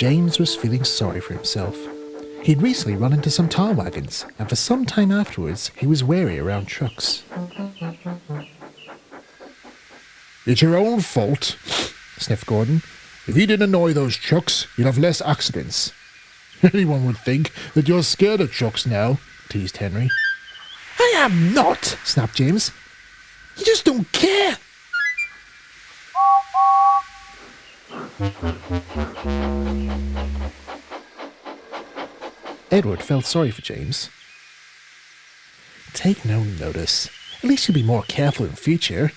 James was feeling sorry for himself. He'd recently run into some tar wagons, and for some time afterwards he was wary around trucks. "It's your own fault," sniffed Gordon. "If you didn't annoy those trucks, you'd have less accidents." "Anyone would think that you're scared of trucks now," teased Henry. "I am not," snapped James. "You just don't care." Edward felt sorry for James. "Take no notice. At least you'll be more careful in future."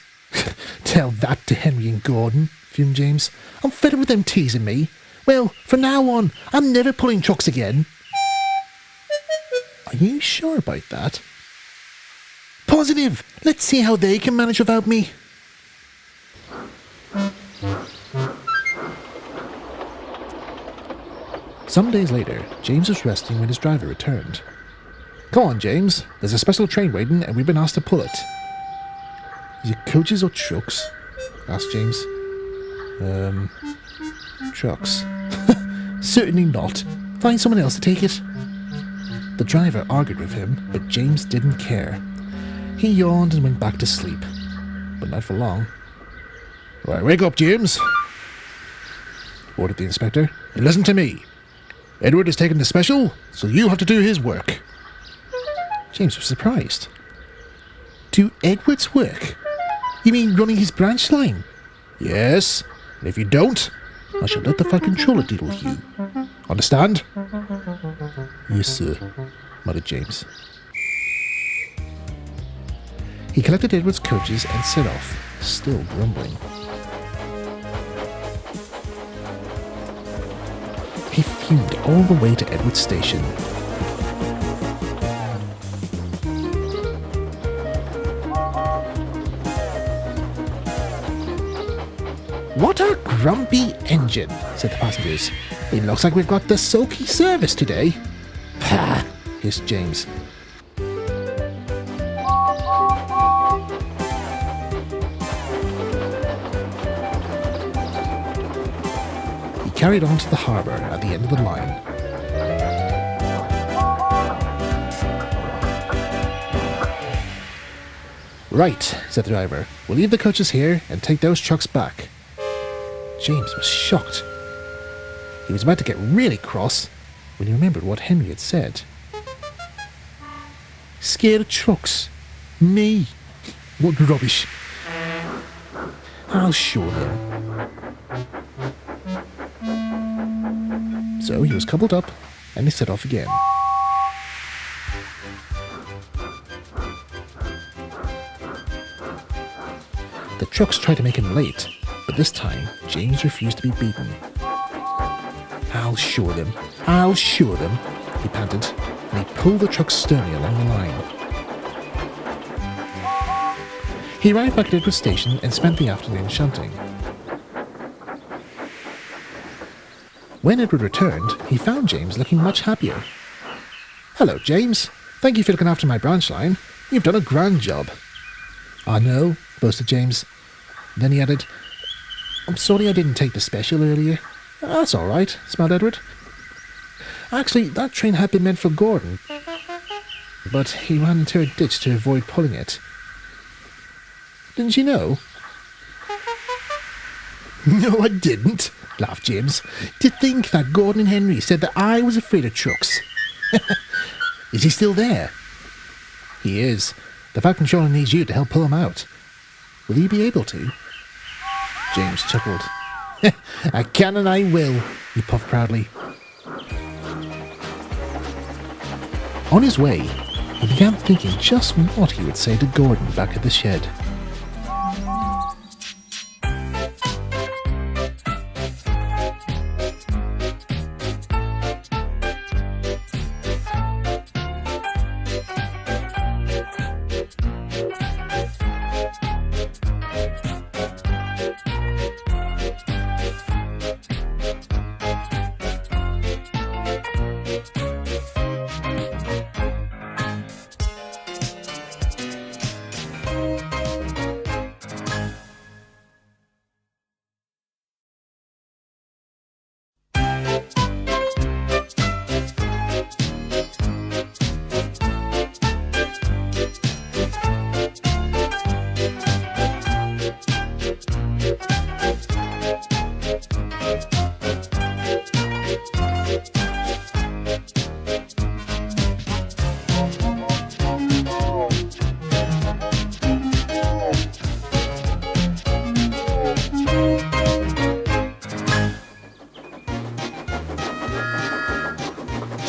"Tell that to Henry and Gordon," fumed James. "I'm fed up with them teasing me. Well, from now on, I'm never pulling trucks again." "Are you sure about that?" "Positive. Let's see how they can manage without me." Some days later, James was resting when his driver returned. "Come on, James. There's a special train waiting and we've been asked to pull it." "Is it coaches or trucks?" asked James. Trucks." "Certainly not. Find someone else to take it." The driver argued with him, but James didn't care. He yawned and went back to sleep, but not for long. "Right, wake up, James," ordered the inspector, "and listen to me. Edward has taken the special, so you have to do his work." James was surprised. "Do Edward's work? You mean running his branch line?" "Yes, and if you don't, I shall let the fat controller deal with you. Understand?" "Yes, sir," muttered James. He collected Edward's coaches and set off, still grumbling. He fumed all the way to Edward's station. "What a grumpy engine," said the passengers. "It looks like we've got the sulky service today." "Pah," hissed James. He carried on to the harbour at the end of the line. "Right," said the driver. "We'll leave the coaches here and take those trucks back." James was shocked. He was about to get really cross when he remembered what Henry had said. "Scared of trucks? Me? What rubbish. I'll show them." So he was coupled up and they set off again. The trucks tried to make him late, but this time James refused to be beaten. "I'll show them. I'll show them," he panted, and he pulled the truck sternly along the line. He arrived back at Edward's station and spent the afternoon shunting. When Edward returned, he found James looking much happier. "Hello, James. Thank you for looking after my branch line. You've done a grand job." "I know," boasted James. Then he added, "I'm sorry I didn't take the special earlier." "That's all right," smiled Edward. "Actually, that train had been meant for Gordon, but he ran into a ditch to avoid pulling it. Didn't you know?" "No, I didn't," laughed James. "To think that Gordon and Henry said that I was afraid of trucks." "Is he still there?" "He is. The fat controller needs you to help pull him out. Will you be able to?" James chuckled. "I can and I will," he puffed proudly. On his way, he began thinking just what he would say to Gordon back at the shed.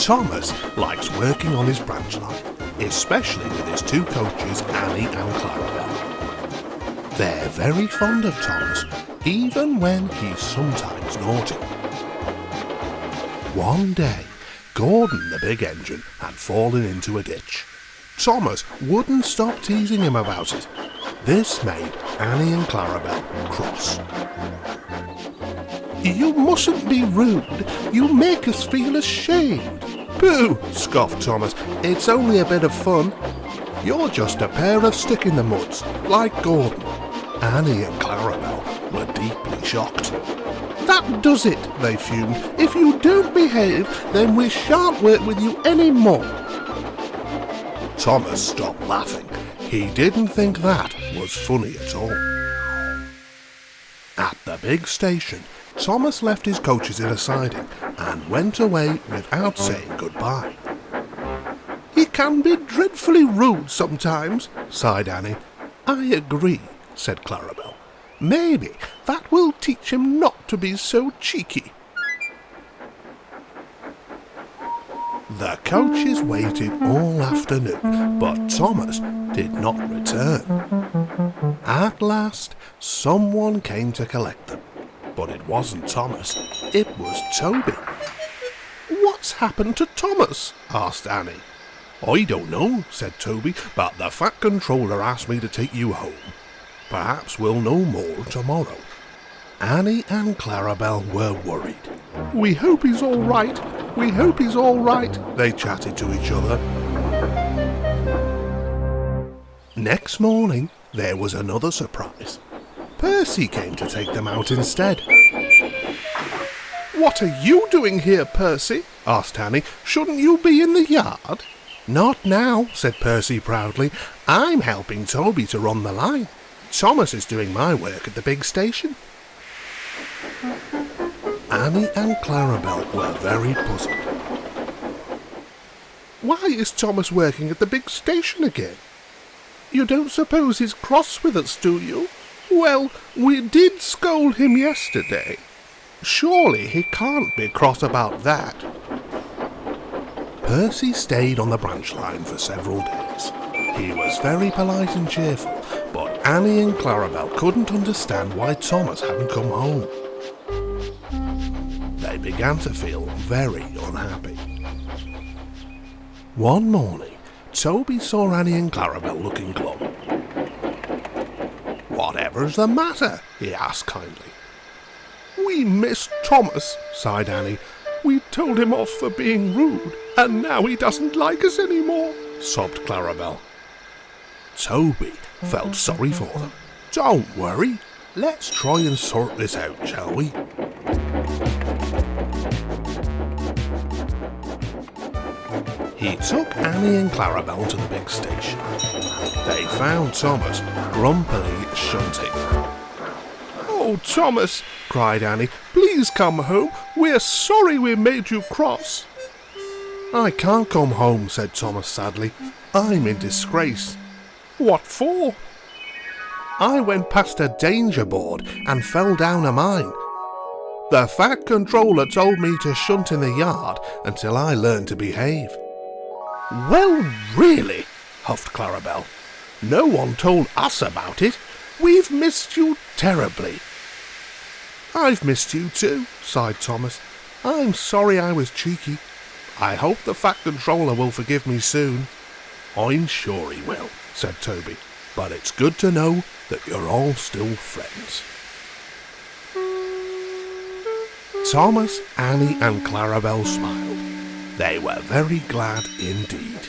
Thomas likes working on his branch line, especially with his two coaches, Annie and Clarabel. They're very fond of Thomas, even when he's sometimes naughty. One day, Gordon the big engine had fallen into a ditch. Thomas wouldn't stop teasing him about it. This made Annie and Clarabel cross. "You mustn't be rude. You make us feel ashamed." "Pooh," scoffed Thomas. "It's only a bit of fun. You're just a pair of stick-in-the-muds, like Gordon." Annie and Clarabel were deeply shocked. "That does it," they fumed. "If you don't behave, then we shan't work with you anymore." Thomas stopped laughing. He didn't think that was funny at all. At the big station, Thomas left his coaches in a siding and went away without saying goodbye. "He can be dreadfully rude sometimes," sighed Annie. "I agree," said Clarabel. "Maybe that will teach him not to be so cheeky." The coaches waited all afternoon, but Thomas did not return. At last, someone came to collect them. But it wasn't Thomas, it was Toby. "What's happened to Thomas?" asked Annie. "I don't know," said Toby, "but the Fat Controller asked me to take you home. Perhaps we'll know more tomorrow." Annie and Clarabel were worried. "We hope he's all right. We hope he's all right," they chatted to each other. Next morning, there was another surprise. Percy came to take them out instead. "What are you doing here, Percy?" asked Annie. "Shouldn't you be in the yard?" "Not now," said Percy proudly. "I'm helping Toby to run the line. Thomas is doing my work at the big station." Annie and Clarabel were very puzzled. "Why is Thomas working at the big station again? You don't suppose he's cross with us, do you? Well, we did scold him yesterday. Surely he can't be cross about that." Percy stayed on the branch line for several days. He was very polite and cheerful, but Annie and Clarabel couldn't understand why Thomas hadn't come home. They began to feel very unhappy. One morning, Toby saw Annie and Clarabel looking glum. "Whatever's the matter?" he asked kindly. "We missed Thomas," sighed Annie. "We told him off for being rude, and now he doesn't like us anymore," sobbed Clarabel. Toby felt sorry for them. "Don't worry. Let's try and sort this out, shall we?" He took Annie and Clarabel to the big station. They found Thomas grumpily shunting. "Oh, Thomas," cried Annie, "please come home. We're sorry we made you cross." "I can't come home," said Thomas sadly. "I'm in disgrace." "What for?" "I went past a danger board and fell down a mine. The Fat Controller told me to shunt in the yard until I learned to behave." "Well, really," huffed Clarabel. "No one told us about it. We've missed you terribly." "I've missed you too," sighed Thomas. "I'm sorry I was cheeky. I hope the Fat Controller will forgive me soon." "I'm sure he will," said Toby. "But it's good to know that you're all still friends." Thomas, Annie and Clarabel smiled. They were very glad indeed.